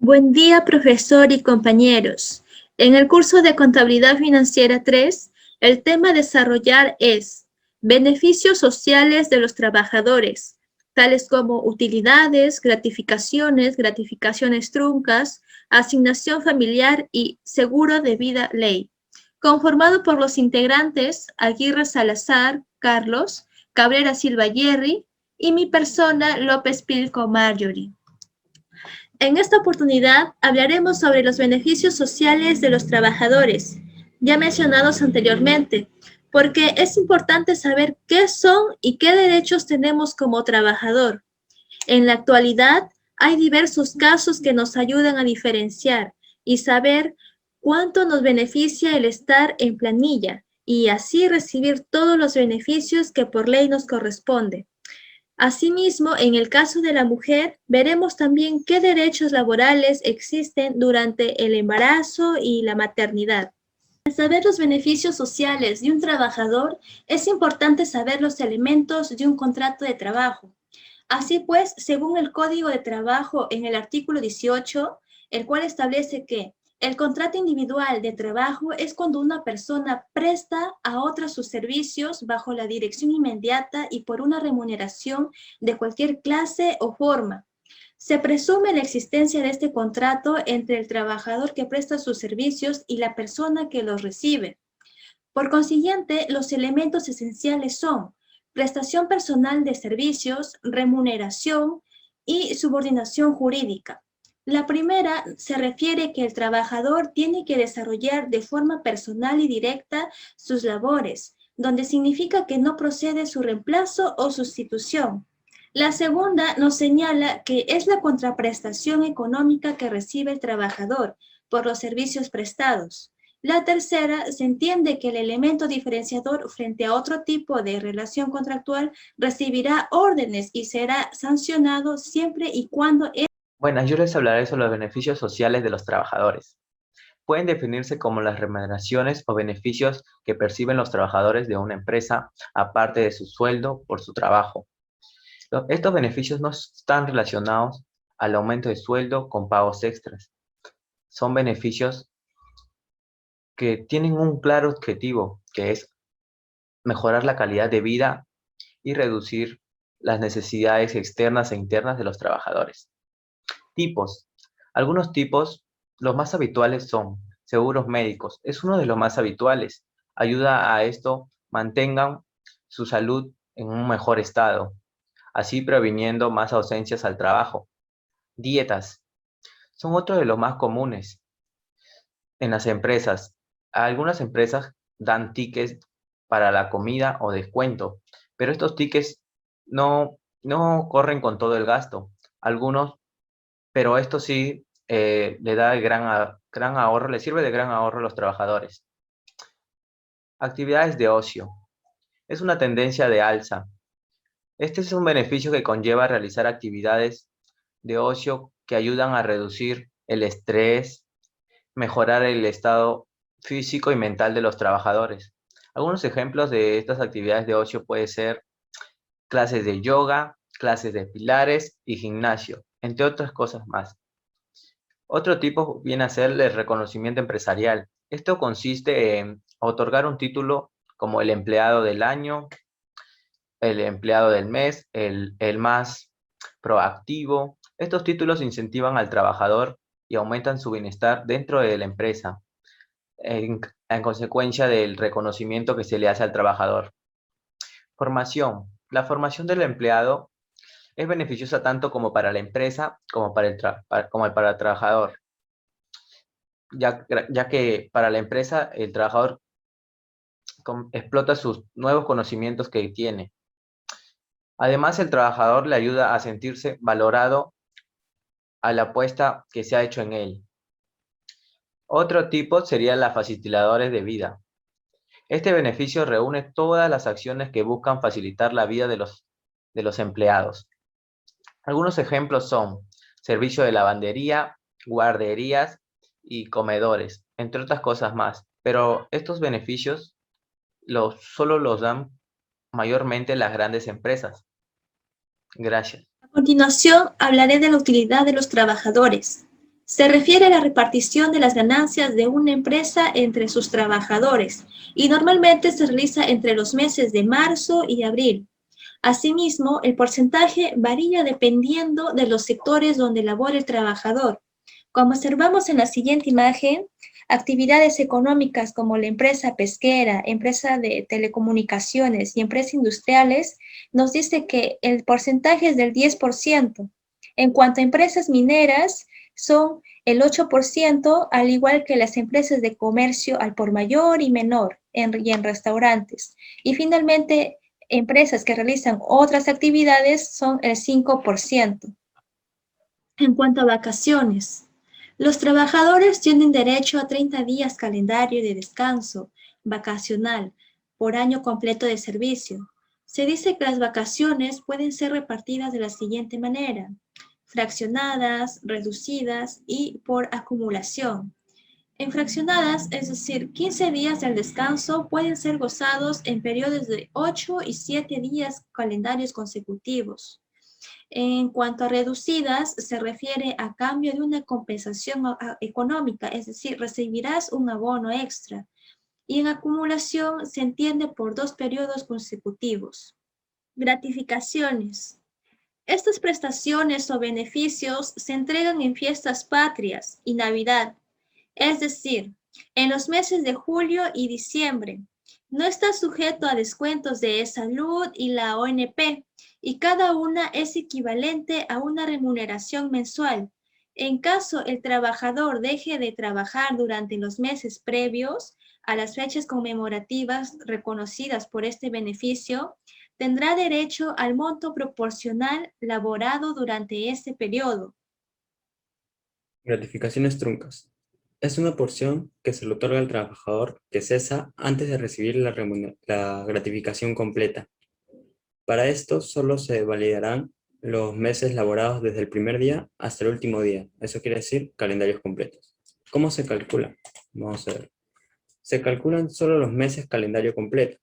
Buen día, profesor y compañeros. En el curso de Contabilidad Financiera 3, el tema a desarrollar es beneficios sociales de los trabajadores, tales como utilidades, gratificaciones truncas, asignación familiar y seguro de vida ley, conformado por los integrantes Aguirre Salazar, Carlos, Cabrera Silva Jerry y mi persona López Pilco Marjorie. En esta oportunidad hablaremos sobre los beneficios sociales de los trabajadores, ya mencionados anteriormente, porque es importante saber qué son y qué derechos tenemos como trabajador. En la actualidad hay diversos casos que nos ayudan a diferenciar y saber cuánto nos beneficia el estar en planilla y así recibir todos los beneficios que por ley nos corresponde. Asimismo, en el caso de la mujer, veremos también qué derechos laborales existen durante el embarazo y la maternidad. Para saber los beneficios sociales de un trabajador, es importante saber los elementos de un contrato de trabajo. Así pues, según el Código de Trabajo en el artículo 18, el cual establece que el contrato individual de trabajo es cuando una persona presta a otra sus servicios bajo la dirección inmediata y por una remuneración de cualquier clase o forma. Se presume la existencia de este contrato entre el trabajador que presta sus servicios y la persona que los recibe. Por consiguiente, los elementos esenciales son prestación personal de servicios, remuneración y subordinación jurídica. La primera se refiere que el trabajador tiene que desarrollar de forma personal y directa sus labores, donde significa que no procede su reemplazo o sustitución. La segunda nos señala que es la contraprestación económica que recibe el trabajador por los servicios prestados. La tercera, se entiende que el elemento diferenciador frente a otro tipo de relación contractual recibirá órdenes y será sancionado siempre y cuando... Buenas, yo les hablaré sobre los beneficios sociales de los trabajadores. Pueden definirse como las remuneraciones o beneficios que perciben los trabajadores de una empresa aparte de su sueldo por su trabajo. Estos beneficios no están relacionados al aumento de sueldo con pagos extras. Son beneficios que tienen un claro objetivo, que es mejorar la calidad de vida y reducir las necesidades externas e internas de los trabajadores. Tipos. Algunos tipos, los más habituales son seguros médicos. Es uno de los más habituales. Ayuda a esto, mantengan su salud en un mejor estado, así previniendo más ausencias al trabajo. Dietas. Son otro de los más comunes en las empresas. Algunas empresas dan tickets para la comida o descuento, pero estos tickets no corren con todo el gasto. Algunos, pero esto sí le da gran ahorro, le sirve de gran ahorro a los trabajadores. Actividades de ocio. Es una tendencia de alza. Este es un beneficio que conlleva realizar actividades de ocio que ayudan a reducir el estrés, mejorar el estado físico y mental de los trabajadores. Algunos ejemplos de estas actividades de ocio pueden ser clases de yoga, clases de pilates y gimnasio, entre otras cosas más. Otro tipo viene a ser el reconocimiento empresarial. Esto consiste en otorgar un título como el empleado del año, el empleado del mes, el más proactivo. Estos títulos incentivan al trabajador y aumentan su bienestar dentro de la empresa, en consecuencia del reconocimiento que se le hace al trabajador. Formación. La formación del empleado es beneficiosa tanto como para la empresa como para el trabajador, ya que para la empresa el trabajador explota sus nuevos conocimientos que tiene. Además, el trabajador le ayuda a sentirse valorado a la apuesta que se ha hecho en él. Otro tipo sería los facilitadores de vida. Este beneficio reúne todas las acciones que buscan facilitar la vida de los empleados. Algunos ejemplos son servicio de lavandería, guarderías y comedores, entre otras cosas más. Pero estos beneficios solo los dan mayormente las grandes empresas. Gracias. A continuación, hablaré de la utilidad de los trabajadores. Se refiere a la repartición de las ganancias de una empresa entre sus trabajadores y normalmente se realiza entre los meses de marzo y abril. Asimismo, el porcentaje varía dependiendo de los sectores donde labora el trabajador. Como observamos en la siguiente imagen, actividades económicas como la empresa pesquera, empresa de telecomunicaciones y empresas industriales nos dice que el porcentaje es del 10%. En cuanto a empresas mineras, son el 8%, al igual que las empresas de comercio al por mayor y menor y en restaurantes. Y finalmente, empresas que realizan otras actividades son el 5%. En cuanto a vacaciones, los trabajadores tienen derecho a 30 días calendario de descanso vacacional por año completo de servicio. Se dice que las vacaciones pueden ser repartidas de la siguiente manera: fraccionadas, reducidas y por acumulación. En fraccionadas, es decir, 15 días del descanso pueden ser gozados en periodos de 8 y 7 días calendarios consecutivos. En cuanto a reducidas, se refiere a cambio de una compensación económica, es decir, recibirás un abono extra. Y en acumulación se entiende por 2 periodos consecutivos. Gratificaciones. Estas prestaciones o beneficios se entregan en fiestas patrias y Navidad, es decir, en los meses de julio y diciembre. No está sujeto a descuentos de salud y la ONP, y cada una es equivalente a una remuneración mensual. En caso el trabajador deje de trabajar durante los meses previos a las fechas conmemorativas reconocidas por este beneficio, tendrá derecho al monto proporcional laborado durante ese periodo. Gratificaciones truncas. Es una porción que se le otorga al trabajador que cesa antes de recibir la gratificación completa. Para esto solo se validarán los meses laborados desde el primer día hasta el último día. Eso quiere decir calendarios completos. ¿Cómo se calcula? Vamos a ver. Se calculan solo los meses calendario completo.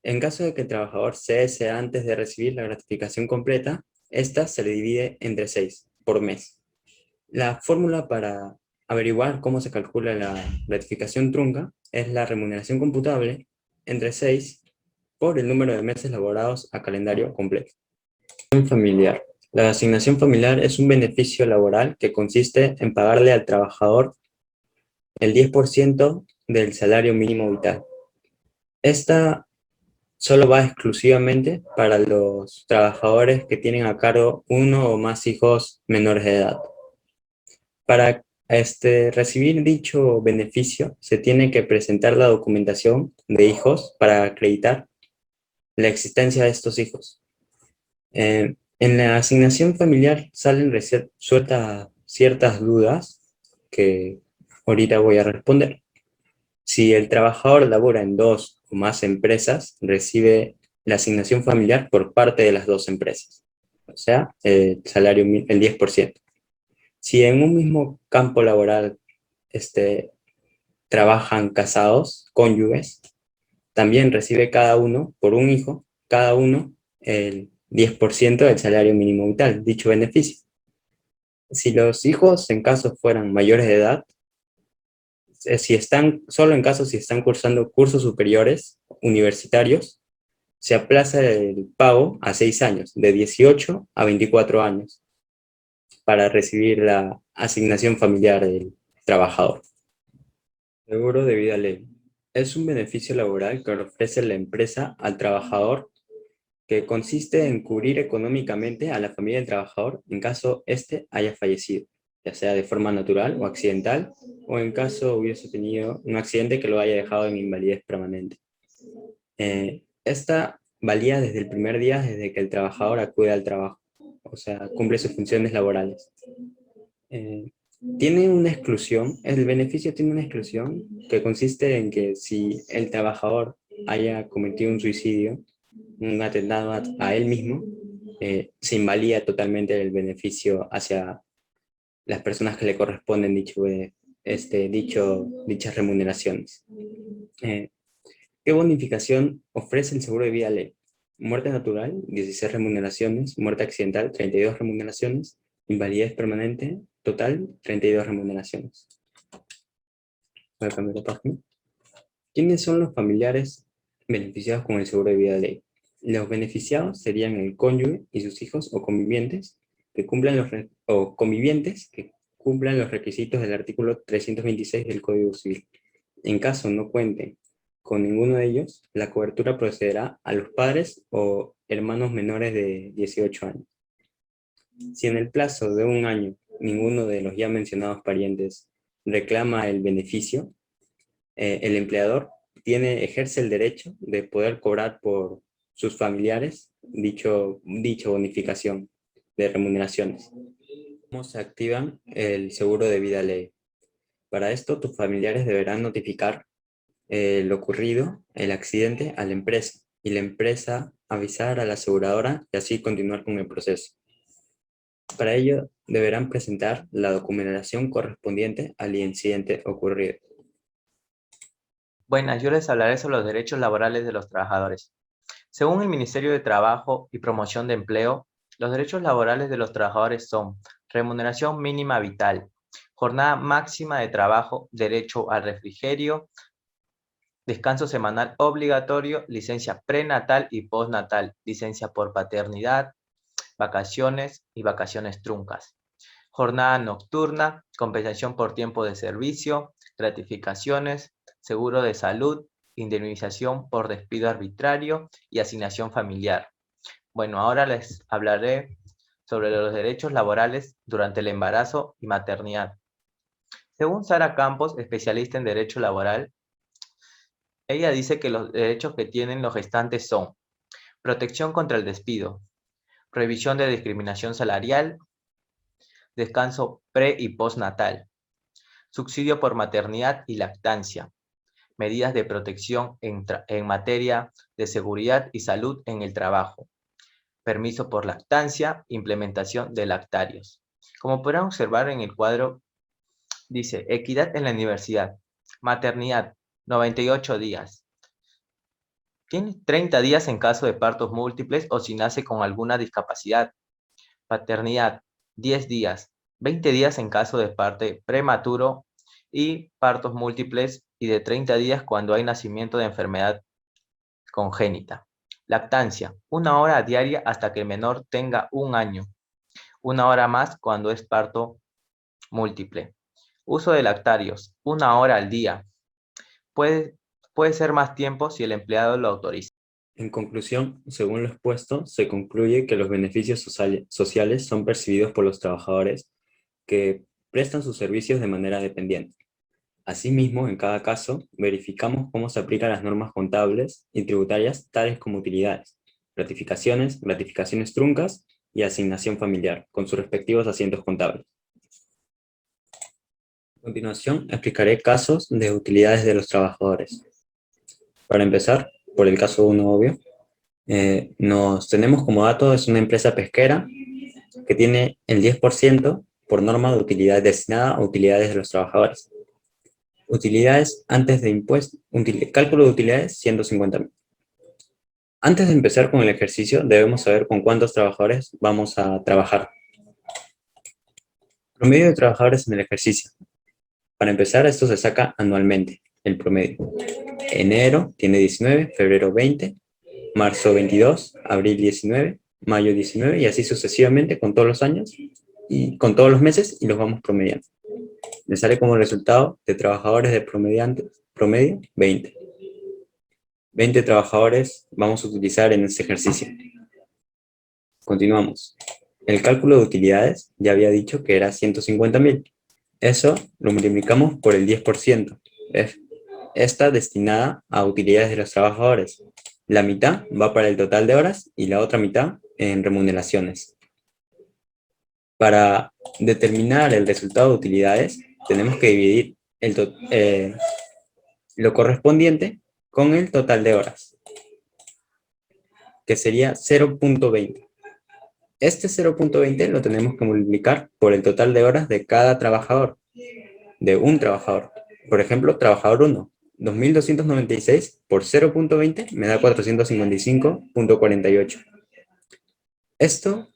En caso de que el trabajador cese antes de recibir la gratificación completa, esta se le divide entre 6 por mes. La fórmula para averiguar cómo se calcula la gratificación trunca es la remuneración computable entre 6 por el número de meses laborados a calendario completo. Familiar. La asignación familiar es un beneficio laboral que consiste en pagarle al trabajador el 10% del salario mínimo vital. Esta solo va exclusivamente para los trabajadores que tienen a cargo uno o más hijos menores de edad. Para recibir dicho beneficio, se tiene que presentar la documentación de hijos para acreditar la existencia de estos hijos. En la asignación familiar salen ciertas dudas que ahorita voy a responder. Si el trabajador labora en 2 o más empresas, recibe la asignación familiar por parte de las 2 empresas, o sea, el 10%. Si en un mismo campo laboral trabajan casados, cónyuges, también recibe cada uno, por un hijo, cada uno el 10% del salario mínimo vital, dicho beneficio. Si los hijos, en caso fueran mayores de edad, solo en caso si están cursando cursos superiores universitarios, se aplaza el pago a 6 años, de 18 a 24 años, para recibir la asignación familiar del trabajador. Seguro de vida ley. Es un beneficio laboral que ofrece la empresa al trabajador que consiste en cubrir económicamente a la familia del trabajador en caso éste haya fallecido, ya sea de forma natural o accidental, o en caso hubiese tenido un accidente que lo haya dejado en invalidez permanente. Esta valía desde el primer día desde que el trabajador acude al trabajo, o sea, cumple sus funciones laborales. Tiene una exclusión, el beneficio tiene una exclusión que consiste en que si el trabajador haya cometido un suicidio, un atentado a él mismo, se invalida totalmente el beneficio hacia las personas que le corresponden dichas remuneraciones. ¿Qué bonificación ofrece el seguro de vida ley? Muerte natural, 16 remuneraciones, muerte accidental, 32 remuneraciones, Invalidez permanente, total 32 remuneraciones. Voy a cambiar de página. ¿Quiénes son los familiares beneficiados con el seguro de vida ley? Los beneficiados serían el cónyuge y sus hijos o convivientes que cumplan los requisitos del artículo 326 del Código Civil. En caso no cuenten con ninguno de ellos, la cobertura procederá a los padres o hermanos menores de 18 años. Si en el plazo de un año ninguno de los ya mencionados parientes reclama el beneficio, el empleador ejerce el derecho de poder cobrar por sus familiares dicha bonificación de remuneraciones. ¿Cómo se activan el seguro de vida ley? Para esto, tus familiares deberán notificar lo ocurrido, el accidente, a la empresa, y la empresa avisar a la aseguradora y así continuar con el proceso. Para ello, deberán presentar la documentación correspondiente al incidente ocurrido. Buenas, yo les hablaré sobre los derechos laborales de los trabajadores. Según el Ministerio de Trabajo y Promoción de Empleo, los derechos laborales de los trabajadores son remuneración mínima vital, jornada máxima de trabajo, derecho al refrigerio, descanso semanal obligatorio, licencia prenatal y postnatal, licencia por paternidad, vacaciones y vacaciones truncas, jornada nocturna, compensación por tiempo de servicio, gratificaciones, seguro de salud, indemnización por despido arbitrario y asignación familiar. Bueno, ahora les hablaré sobre los derechos laborales durante el embarazo y maternidad. Según Sara Campos, especialista en derecho laboral, ella dice que los derechos que tienen los gestantes son protección contra el despido, prohibición de discriminación salarial, descanso pre- y postnatal, subsidio por maternidad y lactancia, medidas de protección en materia de seguridad y salud en el trabajo, permiso por lactancia, implementación de lactarios. Como podrán observar en el cuadro, dice equidad en la universidad, maternidad, 98 días. Tiene 30 días en caso de partos múltiples o si nace con alguna discapacidad. Paternidad, 10 días, 20 días en caso de parto prematuro y partos múltiples y de 30 días cuando hay nacimiento de enfermedad congénita. Lactancia, 1 hora diaria hasta que el menor tenga 1 año, 1 hora más cuando es parto múltiple. Uso de lactarios, 1 hora al día. Puede ser más tiempo si el empleado lo autoriza. En conclusión, según lo expuesto, se concluye que los beneficios sociales son percibidos por los trabajadores que prestan sus servicios de manera dependiente. Asimismo, en cada caso, verificamos cómo se aplican las normas contables y tributarias tales como utilidades, gratificaciones truncas y asignación familiar, con sus respectivos asientos contables. A continuación, explicaré casos de utilidades de los trabajadores. Para empezar, por el caso 1 obvio, nos tenemos como dato, es una empresa pesquera que tiene el 10% por norma de utilidad destinada a utilidades de los trabajadores. Utilidades antes de impuestos, cálculo de utilidades 150.000. Antes de empezar con el ejercicio, debemos saber con cuántos trabajadores vamos a trabajar. Promedio de trabajadores en el ejercicio. Para empezar, esto se saca anualmente, el promedio. Enero tiene 19, febrero 20, marzo 22, abril 19, mayo 19 y así sucesivamente con todos los años y con todos los meses y los vamos promediando. Le sale como resultado de trabajadores de promedio 20. 20 trabajadores vamos a utilizar en este ejercicio. Continuamos. El cálculo de utilidades ya había dicho que era 150.000. Eso lo multiplicamos por el 10%. Esta destinada a utilidades de los trabajadores. La mitad va para el total de horas y la otra mitad en remuneraciones. Para determinar el resultado de utilidades, tenemos que dividir lo correspondiente con el total de horas, que sería 0.20. Este 0.20 lo tenemos que multiplicar por el total de horas de cada trabajador, de un trabajador. Por ejemplo, trabajador 1, 2.296 por 0.20 me da 455.48. Esto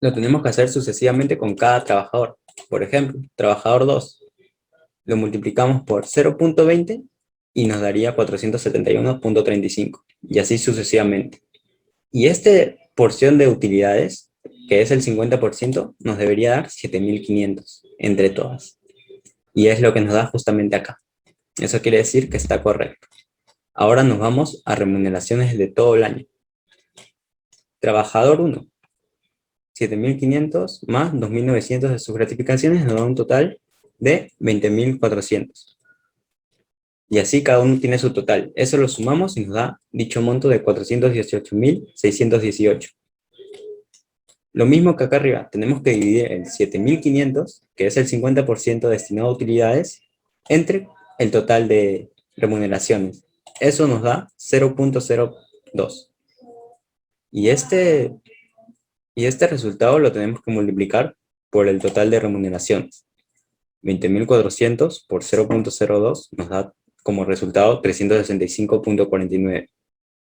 Lo tenemos que hacer sucesivamente con cada trabajador. Por ejemplo, trabajador 2, lo multiplicamos por 0.20 y nos daría 471.35, y así sucesivamente. Y esta porción de utilidades, que es el 50%, nos debería dar 7.500 entre todas. Y es lo que nos da justamente acá. Eso quiere decir que está correcto. Ahora nos vamos a remuneraciones de todo el año. Trabajador 1, 7.500 más 2.900 de sus gratificaciones nos da un total de 20.400. Y así cada uno tiene su total. Eso lo sumamos y nos da dicho monto de 418.618. Lo mismo que acá arriba, tenemos que dividir el 7.500, que es el 50% destinado a utilidades, entre el total de remuneraciones. Eso nos da 0.02. Y este resultado lo tenemos que multiplicar por el total de remuneraciones. 20.400 por 0.02 nos da como resultado 365.49.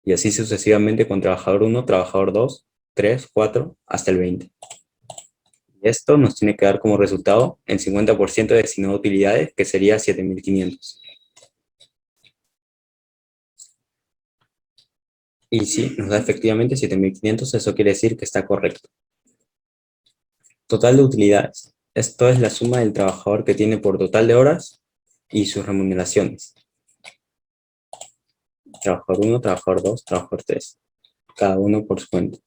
Y así sucesivamente con trabajador 1, trabajador 2, 3, 4, hasta el 20. Y esto nos tiene que dar como resultado el 50% destinado a utilidades, que sería 7.500. Y sí, nos da efectivamente 7.500, eso quiere decir que está correcto. Total de utilidades. Esto es la suma del trabajador que tiene por total de horas y sus remuneraciones. Trabajador 1, trabajador 2, trabajador 3. Cada uno por su cuenta.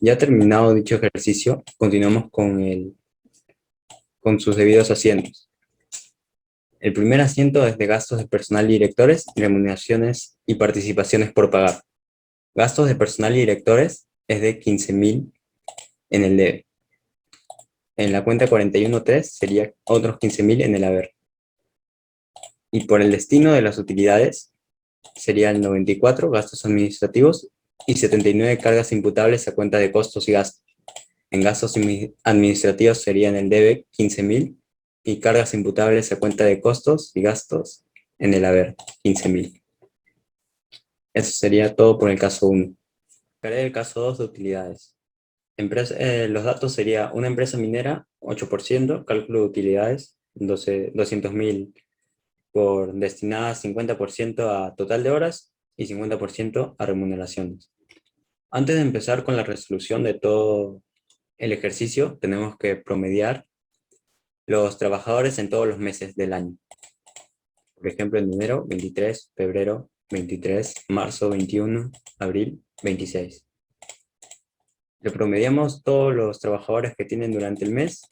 Ya terminado dicho ejercicio, continuamos con sus debidos asientos. El primer asiento es de gastos de personal y directores, remuneraciones y participaciones por pagar. Gastos de personal y directores es de 15.000 en el debe. En la cuenta 41.3 sería otros 15.000 en el haber. Y por el destino de las utilidades sería el 94, gastos administrativos, y 79 cargas imputables a cuenta de costos y gastos. En gastos administrativos serían el debe 15.000 y cargas imputables a cuenta de costos y gastos en el haber 15.000. Eso sería todo por el caso 1. Haré el caso 2 de utilidades. Los datos sería una empresa minera, 8%, cálculo de utilidades, 200.000 por destinadas 50% a total de horas y 50% a remuneraciones. Antes de empezar con la resolución de todo el ejercicio, tenemos que promediar los trabajadores en todos los meses del año. Por ejemplo, en enero, 23, febrero, 23, marzo, 21, abril, 26. Le promediamos todos los trabajadores que tienen durante el mes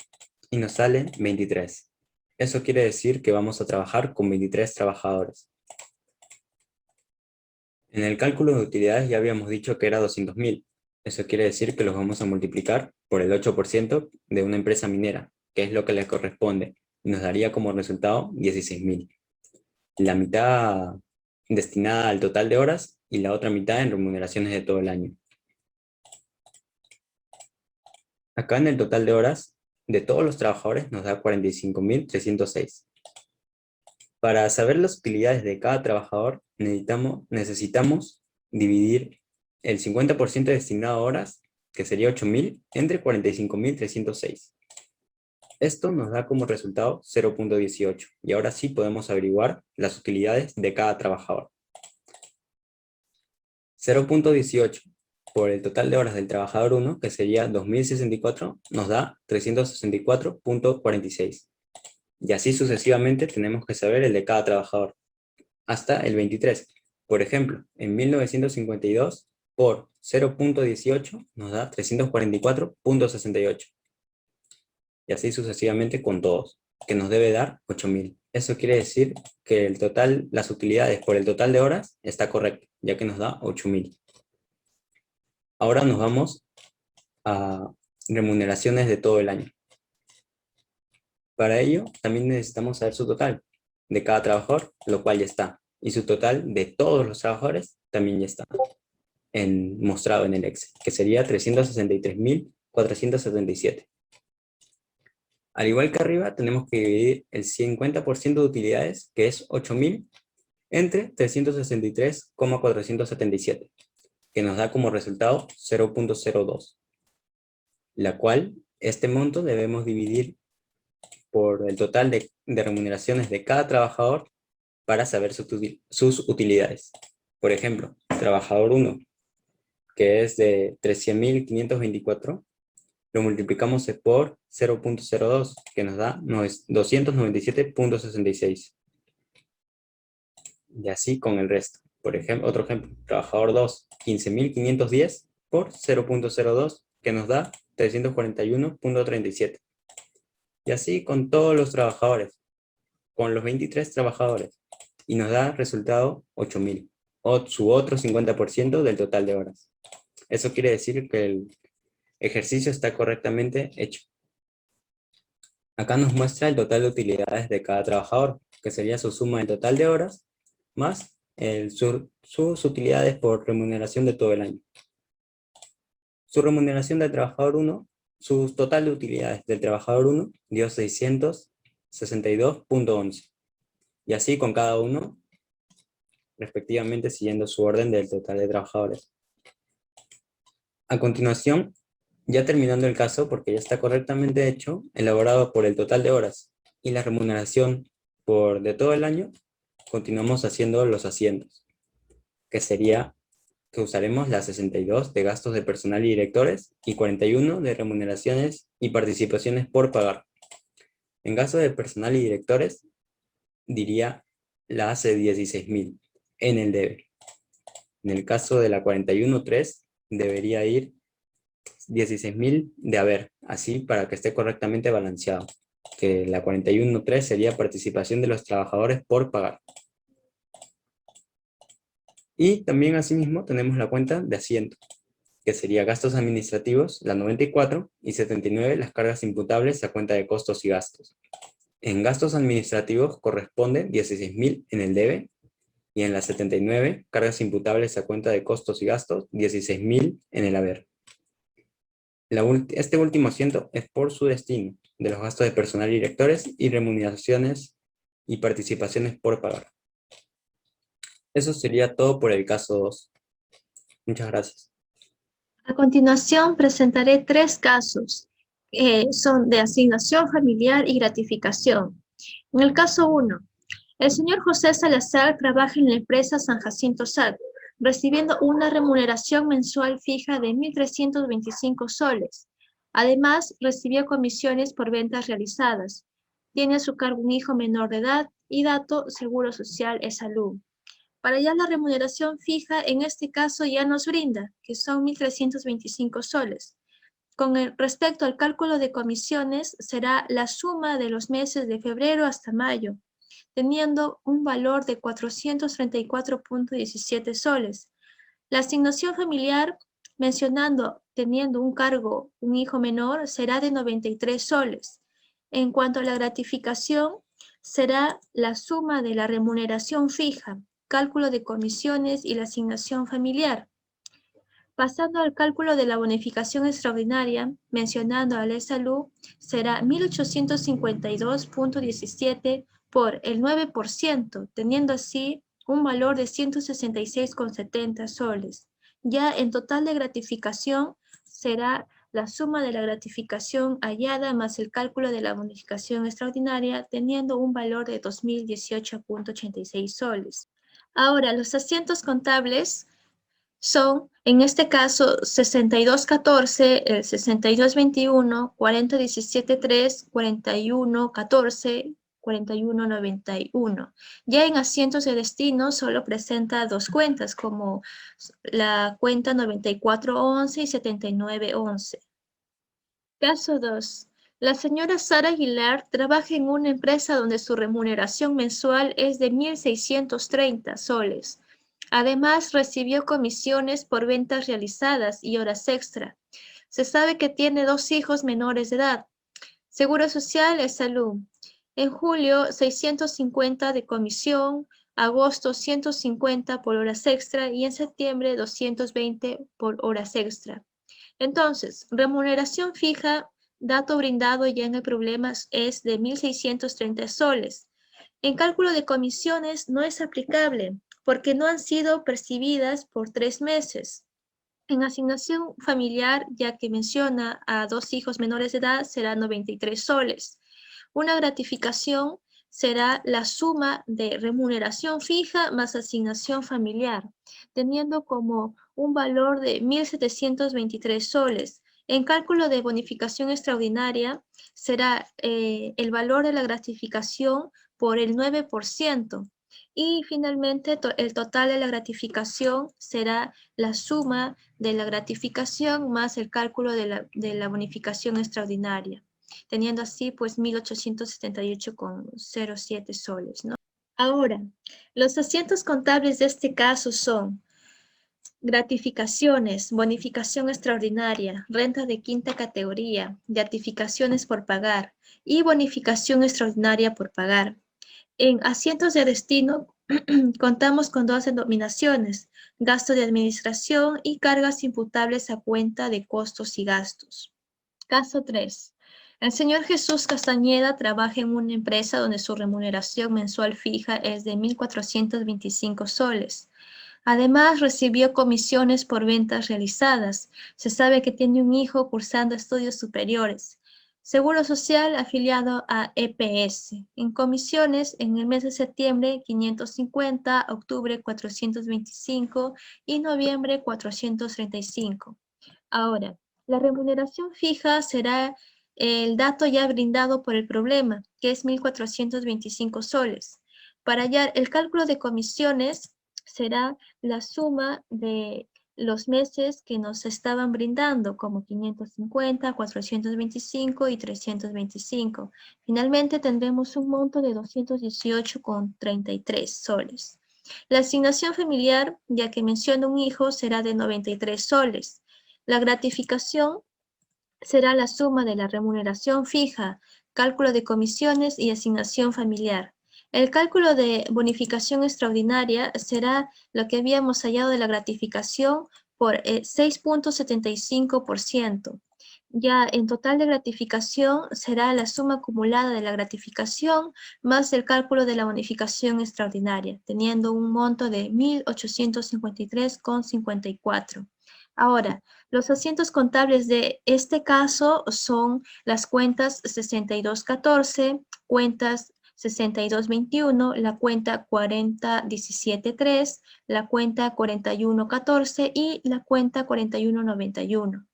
y nos sale 23. Eso quiere decir que vamos a trabajar con 23 trabajadores. En el cálculo de utilidades ya habíamos dicho que era 200.000. Eso quiere decir que los vamos a multiplicar por el 8% de una empresa minera, que es lo que le corresponde, y nos daría como resultado 16.000. La mitad destinada al total de horas y la otra mitad en remuneraciones de todo el año. Acá en el total de horas de todos los trabajadores nos da 45.306. Para saber las utilidades de cada trabajador necesitamos dividir el 50% destinado a horas, que sería 8.000, entre 45.306. Esto nos da como resultado 0.18, y ahora sí podemos averiguar las utilidades de cada trabajador. 0.18 por el total de horas del trabajador 1, que sería 2.064, nos da 364.46. Y así sucesivamente tenemos que saber el de cada trabajador, hasta el 23. Por ejemplo, en 1952, por 0.18 nos da 344.68. Y así sucesivamente con todos, que nos debe dar 8.000. Eso quiere decir que el total, las utilidades por el total de horas está correcto, ya que nos da 8.000. Ahora nos vamos a remuneraciones de todo el año. Para ello, también necesitamos saber su total de cada trabajador, lo cual ya está. Y su total de todos los trabajadores también ya está mostrado en el Excel, que sería 363.477. Al igual que arriba, tenemos que dividir el 50% de utilidades, que es 8.000, entre 363.477, que nos da como resultado 0.02. la cual este monto debemos dividir por el total de remuneraciones de cada trabajador para saber sus utilidades. Por ejemplo, trabajador 1, que es de 13.524, lo multiplicamos por 0.02, que nos da 297.66. Y así con el resto. Por ejemplo, otro ejemplo, trabajador 2, 15.510 por 0.02, que nos da 341.37. Y así con todos los trabajadores, con los 23 trabajadores. Y nos da resultado 8.000, o su otro 50% del total de horas. Eso quiere decir que el ejercicio está correctamente hecho. Acá nos muestra el total de utilidades de cada trabajador, que sería su suma del total de horas, más sus utilidades por remuneración de todo el año. Su remuneración del trabajador 1, su total de utilidades del trabajador 1 dio 662.11. Y así con cada uno, respectivamente siguiendo su orden del total de trabajadores. A continuación, ya terminando el caso, porque ya está correctamente hecho, elaborado por el total de horas y la remuneración de todo el año, continuamos haciendo los asientos, que sería que usaremos las 62 de gastos de personal y directores y 41 de remuneraciones y participaciones por pagar. En caso de personal y directores, diría la hace 16.000 en el debe. En el caso de la 41.3, debería ir 16.000 de haber, así para que esté correctamente balanceado, que la 41.3 sería participación de los trabajadores por pagar. Y también asimismo tenemos la cuenta de asiento, que sería gastos administrativos, la 94, y 79 las cargas imputables a cuenta de costos y gastos. En gastos administrativos corresponde 16.000 en el debe, y en la 79, cargas imputables a cuenta de costos y gastos, 16.000 en el haber. Este último asiento es por su destino, de los gastos de personal y directores y remuneraciones y participaciones por pagar. Eso sería todo por el caso 2. Muchas gracias. A continuación presentaré 3 casos. Son de asignación familiar y gratificación. En el caso 1, el señor José Salazar trabaja en la empresa San Jacinto SAC, recibiendo una remuneración mensual fija de 1.325 soles. Además, recibió comisiones por ventas realizadas. Tiene a su cargo un hijo menor de edad y dato Seguro Social y Salud. Para ya la remuneración fija, en este caso ya nos brinda, que son 1.325 soles. Con respecto al cálculo de comisiones, será la suma de los meses de febrero hasta mayo, teniendo un valor de 434.17 soles. La asignación familiar, teniendo un cargo, un hijo menor, será de 93 soles. En cuanto a la gratificación, será la suma de la remuneración fija, cálculo de comisiones y la asignación familiar. Pasando al cálculo de la bonificación extraordinaria, mencionando a la salud, será 1.852.17 por el 9%, teniendo así un valor de 166.70 soles. Ya en total de gratificación será la suma de la gratificación hallada más el cálculo de la bonificación extraordinaria, teniendo un valor de 2.018.86 soles. Ahora, los asientos contables son, en este caso, 6214, 6221, 4017.3, 4114, 4191. Ya en asientos de destino solo presenta 2 cuentas, como la cuenta 9411 y 7911. Caso 2. La señora Sara Aguilar trabaja en una empresa donde su remuneración mensual es de 1.630 soles. Además, recibió comisiones por ventas realizadas y horas extra. Se sabe que tiene 2 hijos menores de edad. Seguro Social y Salud. En julio, 650 de comisión, agosto 150 por horas extra y en septiembre 220 por horas extra. Entonces, remuneración fija, dato brindado ya en el problema es de 1.630 soles. En cálculo de comisiones no es aplicable porque no han sido percibidas por 3 meses. En asignación familiar, ya que menciona a 2 hijos menores de edad, será 93 soles. Una gratificación será la suma de remuneración fija más asignación familiar, teniendo como un valor de 1.723 soles. En cálculo de bonificación extraordinaria será el valor de la gratificación por el 9%. Y finalmente el total de la gratificación será la suma de la gratificación más el cálculo de la bonificación extraordinaria, teniendo así pues 1.878,07 soles, ¿no? Ahora, los asientos contables de este caso son gratificaciones, bonificación extraordinaria, renta de quinta categoría, gratificaciones por pagar y bonificación extraordinaria por pagar. En asientos de destino contamos con 2 denominaciones, gasto de administración y cargas imputables a cuenta de costos y gastos. Caso 3. El señor Jesús Castañeda trabaja en una empresa donde su remuneración mensual fija es de 1.425 soles. Además, recibió comisiones por ventas realizadas. Se sabe que tiene un hijo cursando estudios superiores. Seguro Social afiliado a EPS. En comisiones, en el mes de septiembre, 550, octubre, 425 y noviembre, 435. Ahora, la remuneración fija será el dato ya brindado por el problema, que es 1.425 soles. Para hallar el cálculo de comisiones será la suma de los meses que nos estaban brindando, como 550, 425 y 325. Finalmente tendremos un monto de 218,33 soles. La asignación familiar, ya que menciona un hijo, será de 93 soles. La gratificación será la suma de la remuneración fija, cálculo de comisiones y asignación familiar. El cálculo de bonificación extraordinaria será lo que habíamos hallado de la gratificación por 6,75%. Ya en total de gratificación será la suma acumulada de la gratificación más el cálculo de la bonificación extraordinaria, teniendo un monto de 1.853,54. Ahora, los asientos contables de este caso son las cuentas 6214, cuentas 6221, la cuenta 40173, la cuenta 4114 y la cuenta 4191.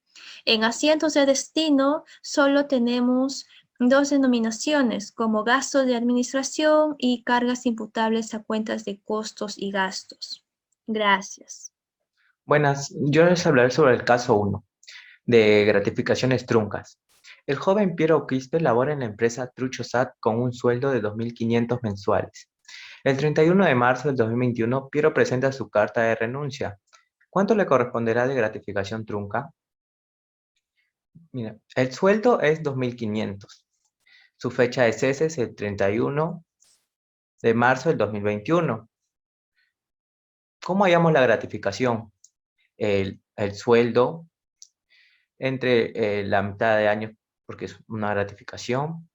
En asientos de destino solo tenemos 2 denominaciones como gastos de administración y cargas imputables a cuentas de costos y gastos. Gracias. Buenas, yo les hablaré sobre el caso 1, de gratificaciones truncas. El joven Piero Quispe labora en la empresa Truchosat con un sueldo de 2.500 mensuales. El 31 de marzo del 2021, Piero presenta su carta de renuncia. ¿Cuánto le corresponderá de gratificación trunca? Mira, el sueldo es 2.500. Su fecha de cese es el 31 de marzo del 2021. ¿Cómo hallamos la gratificación? El sueldo entre la mitad de año, porque es una gratificación,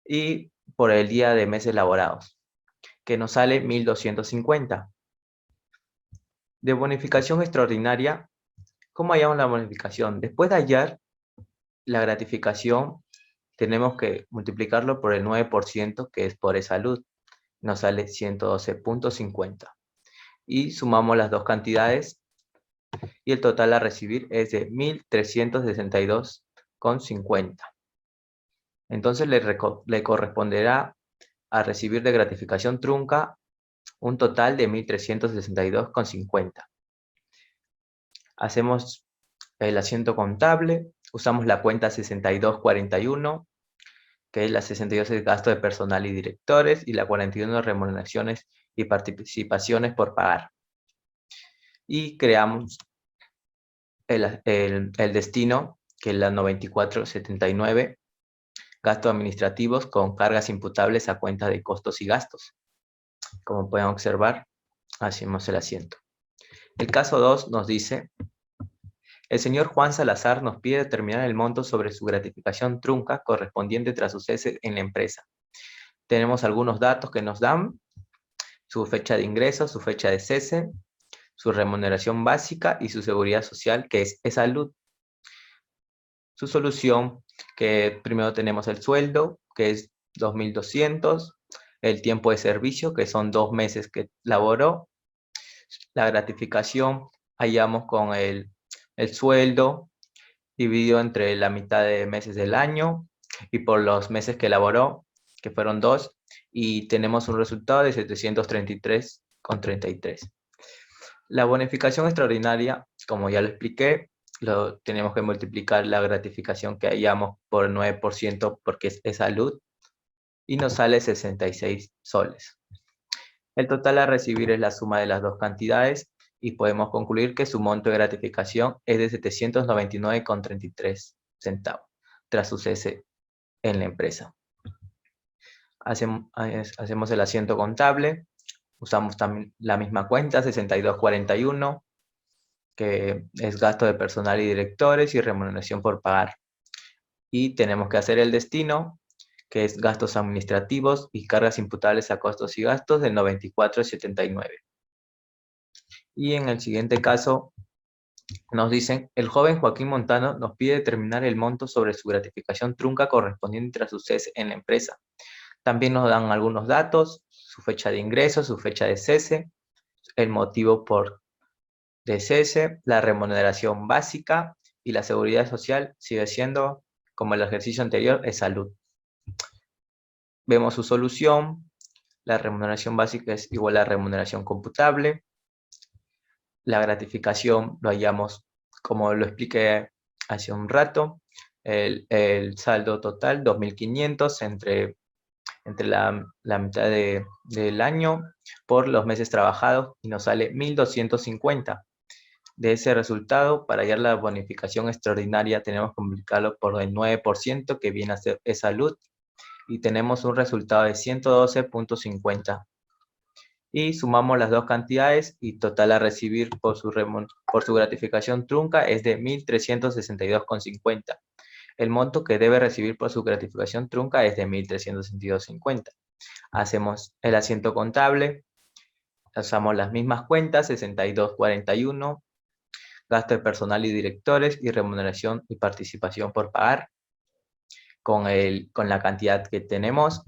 y por el día de meses laborados, que nos sale 1.250. De bonificación extraordinaria, ¿cómo hallamos la bonificación? Después de hallar la gratificación, tenemos que multiplicarlo por el 9%, que es por salud. Nos sale 112,50. Y sumamos las dos cantidades, y el total a recibir es de 1.362,50. Entonces le corresponderá a recibir de gratificación trunca un total de 1.362,50. Hacemos el asiento contable, usamos la cuenta 6241, que es la 62 de gasto de personal y directores, y la 41 remuneraciones y participaciones por pagar. Y creamos el destino, que es la 9479, gastos administrativos con cargas imputables a cuenta de costos y gastos. Como pueden observar, hacemos el asiento. El caso 2 nos dice: el señor Juan Salazar nos pide determinar el monto sobre su gratificación trunca correspondiente tras su cese en la empresa. Tenemos algunos datos que nos dan: su fecha de ingreso, su fecha de cese, su remuneración básica y su seguridad social, que es salud. Su solución, que primero tenemos el sueldo, que es 2.200, el tiempo de servicio, que son 2 meses que laboró, la gratificación, hallamos con el sueldo dividido entre la mitad de meses del año y por los meses que laboró, que fueron 2, y tenemos un resultado de 733,33. La bonificación extraordinaria, como ya lo expliqué, tenemos que multiplicar la gratificación que hallamos por 9% porque es salud y nos sale 66 soles. El total a recibir es la suma de las dos cantidades y podemos concluir que su monto de gratificación es de 799,33 centavos tras su cese en la empresa. Hacemos el asiento contable, usamos también la misma cuenta, 6241, que es gasto de personal y directores y remuneración por pagar. Y tenemos que hacer el destino, que es gastos administrativos y cargas imputables a costos y gastos del 94,79. Y en el siguiente caso nos dicen, el joven Joaquín Montano nos pide determinar el monto sobre su gratificación trunca correspondiente tras su cese en la empresa. También nos dan algunos datos, su fecha de ingreso, su fecha de cese, el motivo de cese, la remuneración básica y la seguridad social sigue siendo, como el ejercicio anterior, es salud. Vemos su solución, la remuneración básica es igual a remuneración computable, la gratificación lo hallamos, como lo expliqué hace un rato, el saldo total 2.500 entre la mitad del año por los meses trabajados y nos sale 1.250. De ese resultado, para hallar la bonificación extraordinaria tenemos que multiplicarlo por el 9% que viene a ser salud y tenemos un resultado de 112,50. Y sumamos las dos cantidades y total a recibir por su gratificación trunca es de 1.362,50. El monto que debe recibir por su gratificación trunca es de 1.362,50. Hacemos el asiento contable, usamos las mismas cuentas, 6241, gasto de personal y directores y remuneración y participación por pagar con la cantidad que tenemos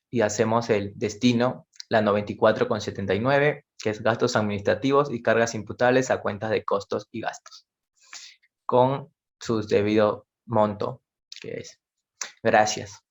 y hacemos el destino, la 94,79, que es gastos administrativos y cargas imputables a cuentas de costos y gastos, con su debido monto, que es. Gracias.